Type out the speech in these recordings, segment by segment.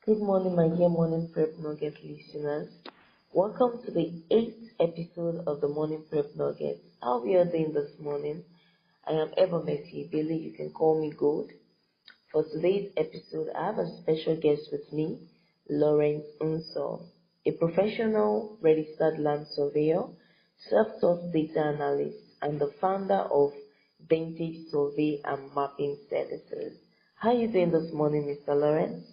Good morning, my dear Morning Prep Nugget listeners. Welcome to the 8th episode of the Morning Prep Nuggets. How we are doing this morning? I am Eva Messi Billy. You can call me Gold. For today's episode, I have a special guest with me, Lawrence Nsor, a professional registered land surveyor, self-taught data analyst, and the founder of Vintage Survey and Mapping Services. How are you doing this morning, Mr. Lawrence?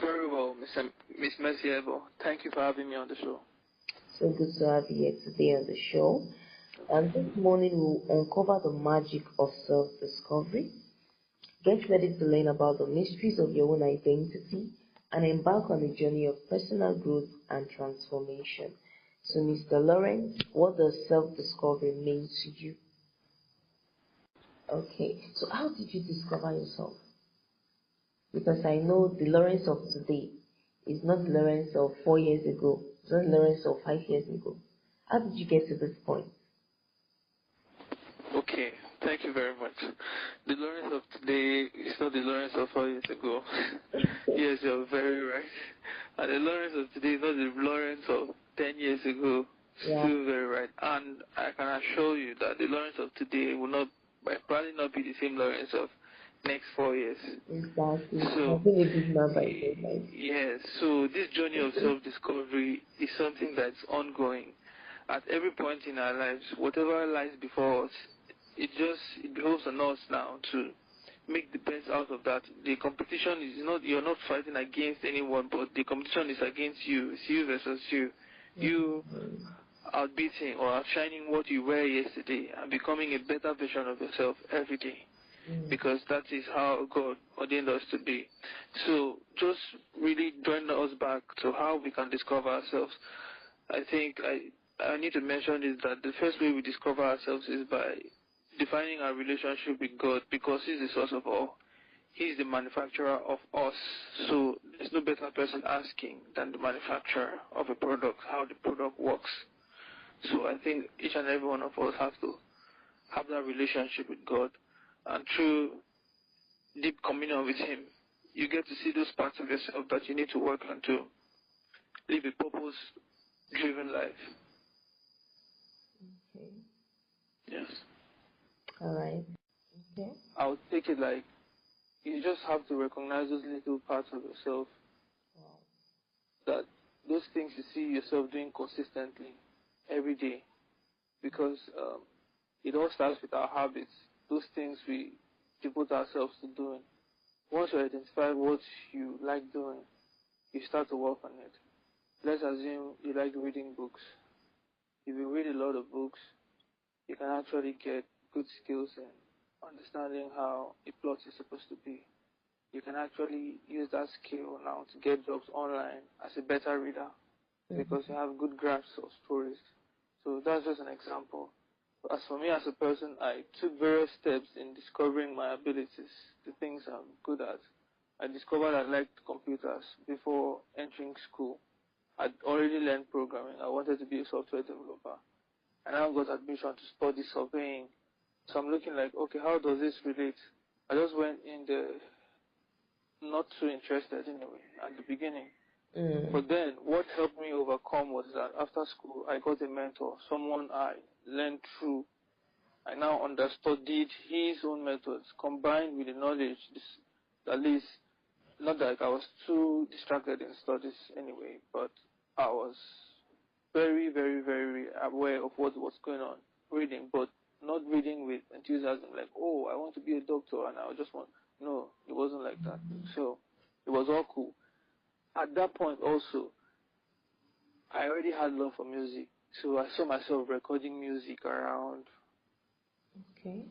Very well, Miss Mercier. Thank you for having me on the show. So good to have you here today on the show. And this morning we'll uncover the magic of self-discovery. Get ready to learn about the mysteries of your own identity and embark on a journey of personal growth and transformation. So, Mr. Lawrence, what does self-discovery mean to you? Okay, so how did you discover yourself? Because I know the Lawrence of today is not the Lawrence of 4 years ago, it's not the Lawrence of 5 years ago. How did you get to this point? Okay, thank you very much. The Lawrence of today is not the Lawrence of 4 years ago. Yes, you're very right. And the Lawrence of today is not the Lawrence of 10 years ago. Yeah. Still very right. And I can assure you that the Lawrence of today will probably not be the same Lawrence of next 4 years. Exactly. So, I've been a big man by then, yes, so this journey of self-discovery is something that's ongoing. At every point in our lives, whatever lies before us, it behoves on us now to make the best out of that. The competition is not, you're not fighting against anyone, but the competition is against you. It's you versus you. You outbeating or outshining what you were yesterday and becoming a better version of yourself every day. Because that is how God ordained us to be. So just really drawing us back to how we can discover ourselves. I think I need to mention is that the first way we discover ourselves is by defining our relationship with God, because He's the source of all. He's the manufacturer of us. So there's no better person asking than the manufacturer of a product, how the product works. So I think each and every one of us has to have that relationship with God. And through deep communion with Him, you get to see those parts of yourself that you need to work on to live a purpose-driven life. Okay. Yes. All right. Okay. I would take it like you just have to recognize those little parts of yourself, that those things you see yourself doing consistently every day, because it all starts with our habits, those things we devote ourselves to doing. Once you identify what you like doing, you start to work on it. Let's assume you like reading books. If you read a lot of books, you can actually get good skills in understanding how a plot is supposed to be. You can actually use that skill now to get jobs online as a better reader, because you have good grasp of stories. So that's just an example. As for me as a person, I took various steps in discovering my abilities, the things I'm good at. I discovered I liked computers before entering school. I'd already learned programming. I wanted to be a software developer. And I got admission to study surveying. So I'm looking like, okay, how does this relate? I just went in there not too interested anyway at the beginning. But then what helped me overcome was that after school, I got a mentor, someone I learned through. I now understudied his own methods combined with the knowledge, at least, not that I was too distracted in studies anyway, but I was very, very, very aware of what was going on, reading, but not reading with enthusiasm, like, oh, I want to be a doctor, and I just want, no, it wasn't like that. So it was all cool. At that point also, I already had love for music, so I saw myself recording music around 20,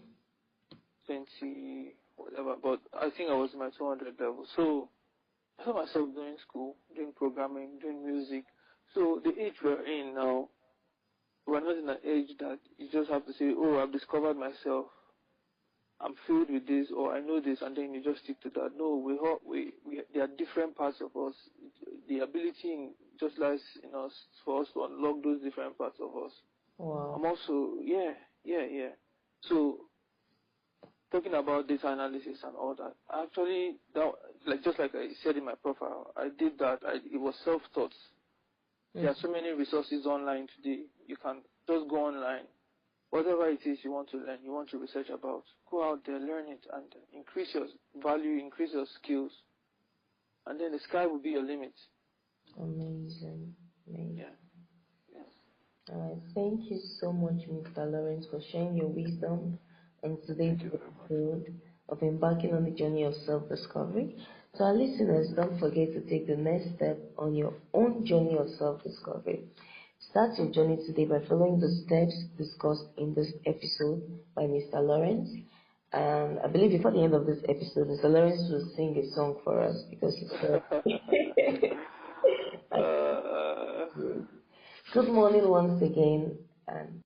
whatever, but I think I was in my 200 level. So I saw myself doing school, doing programming, doing music. So the age we're in now, we're not in an age that you just have to say, oh, I've discovered myself, I'm filled with this, or I know this, and then you just stick to that. No, there are different parts of us. The ability just lies in us for us to unlock those different parts of us. Wow. I'm also, yeah. So talking about data analysis and all that, actually, just like I said in my profile, I did that. It was self-taught. There are so many resources online today. You can just go online. Whatever it is you want to learn, you want to research about, go out there, learn it, and increase your value, increase your skills. And then the sky will be your limit. Amazing. Yeah. All right. Thank you so much, Mr. Lawrence, for sharing your wisdom and today's episode of embarking on the journey of self-discovery. To our listeners, don't forget to take the next step on your own journey of self-discovery. Start your journey today by following the steps discussed in this episode by Mr. Lawrence. And I believe before the end of this episode, Mr. Lawrence will sing a song for us because it's good morning once again, and